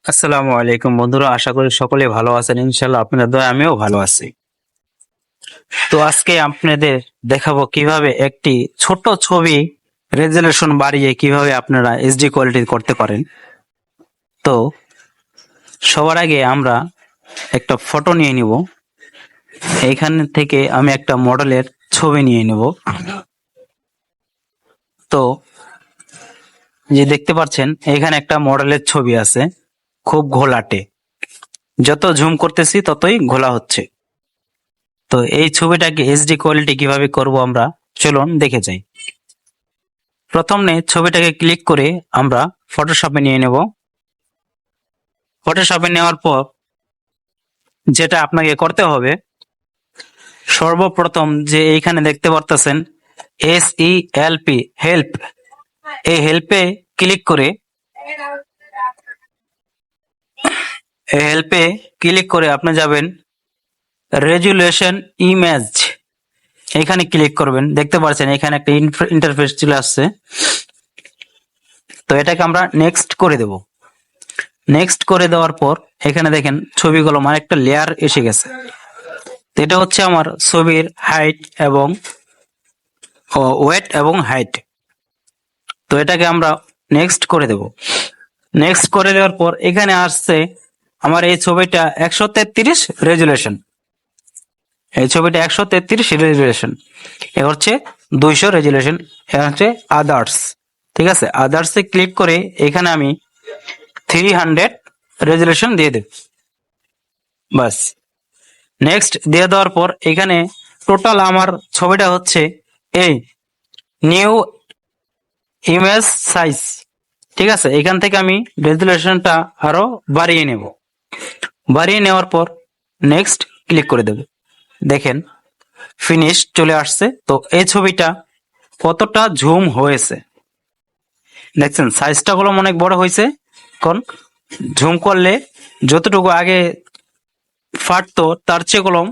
আসসালামু আলাইকুম বন্ধুরা, আশা করি সকলে ভালো আছেন। ইনশাল্লাহ আপনাদের দয়া আমিও ভালো আছি। তো আজকে আপনাদের দেখাবো কিভাবে একটি ছোট ছবি রেজলিউশন বাড়িয়ে কিভাবে আপনারা এইচডি কোয়ালিটি করতে পারেন। তো সবার আগে আমরা একটা ফটো নিয়ে নিব। এইখান থেকে আমি একটা মডেলের ছবি নিয়ে নেব। তো যে দেখতে পাচ্ছেন এখানে একটা মডেলের ছবি আছে, খুব ঘোলাটে। যত জুম করতেছি ততই ঘোলা হচ্ছে। তো এই ছবিটাকে এইচডি কোয়ালিটি কিভাবে করব আমরা, চলুন দেখে যাই। প্রথমে ছবিটাকে ক্লিক করে আমরা ফটোশপে নিয়ে নেব। ফটোশপে নেওয়ার পর যেটা আপনাকে করতে হবে, সর্বপ্রথম যে এইখানে দেখতে পারতেছেন SELP হেল্প, এই হেল্পে ক্লিক করে আপনি যাবেন রেজুলেশন ইমেজ, এখানে ক্লিক করবেন। দেখতে পাচ্ছেন এখানে একটা ইন্টারফেস চলে আসছে। তো এটাকে আমরা নেক্সট করে দেব। নেক্সট করে দেওয়ার পর এখানে দেখেন ছবিগুলো মানে একটা লেয়ার এসে গেছে। তো এটা হচ্ছে আমার ছবির হাইট এবং ওয়েট এবং হাইট। তো এটাকে আমরা নেক্সট করে দেব। নেক্সট করে দেওয়ার পর এখানে আসছে আমার এই ছবিটা 133 রেজুলেশন। এই ছবিটা 133 রেজুলেশন, এ হচ্ছে 200 রেজুলেশন, এ হচ্ছে আদার্স। ঠিক আছে, আদার্সে ক্লিক করে এখানে আমি 300 রেজুলেশন দিয়ে দেব। বাস, নেক্সট দিয়ে দেওয়ার পর এখানে টোটাল আমার ছবিটা হচ্ছে এই নিউ ইমেজ সাইজ। ঠিক আছে, এখান থেকে আমি রেজুলেশনটা আরো বাড়িয়ে নেব। বাড়িয়ে নেওয়ার পর নেক্সট ক্লিক করে দেব। দেখেন ফিনিশ চলে আসছে। তো এই ছবিটা কতটা ঝুম হয়েছে দেখছেন, সাইজটা কলম অনেক বড় হয়েছে। কারণ ঝুম করলে যতটুকু আগে ফাটতো তার চেয়ে কলম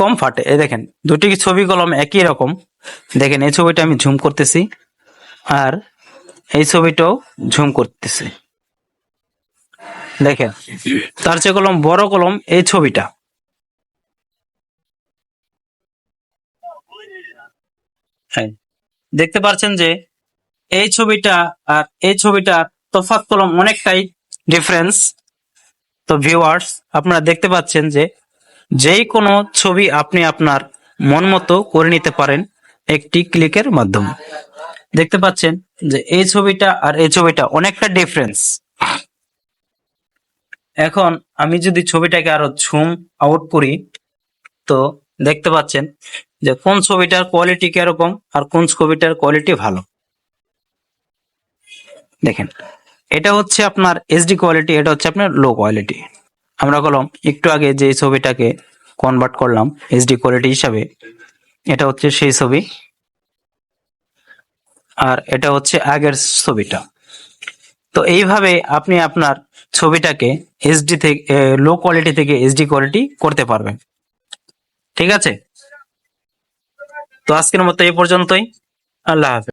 কম ফাটে। এই দেখেন দুটি ছবি কলম একই রকম। দেখেন এই ছবিটা আমি ঝুম করতেছি আর এই ছবিটাও ঝুম করতেছি। দেখেন তার চেয়ে কলম বড় কলম এই ছবিটা। হ্যাঁ, দেখতে পাচ্ছেন যে এই ছবিটা আর এই ছবিটা তফাৎ কলম অনেকটাই ডিফারেন্স। তো ভিউয়ার্স, আপনারা দেখতে পাচ্ছেন যে যেই কোনো ছবি আপনি আপনার মন মতো করে নিতে পারেন একটি ক্লিকের মাধ্যমে। দেখতে পাচ্ছেন যে এই ছবিটা আর এই ছবিটা অনেকটা ডিফারেন্স। এখন আমি যদি ছবিটাকে আরো জুম আউট করি, তো দেখতে পাচ্ছেন যে কোন ছবিটার কোয়ালিটি কিরকম আর কোন ছবিটার কোয়ালিটি ভালো। দেখেন এটা হচ্ছে আপনার এইচডি কোয়ালিটি, এটা হচ্ছে আপনার লো কোয়ালিটি। আমরা বললাম একটু আগে যে ছবিটাকে কনভার্ট করলাম এইচডি কোয়ালিটি হিসাবে, এটা হচ্ছে সেই ছবি আর এটা হচ্ছে আগের ছবিটা। তো এইভাবে আপনি আপনার ছবিটাকে এইচডি থেকে লো কোয়ালিটি থেকে এইচডি কোয়ালিটি করতে পারবেন। ঠিক আছে, তো আজকের মতো এই পর্যন্তই। আল্লাহ হাফেজ।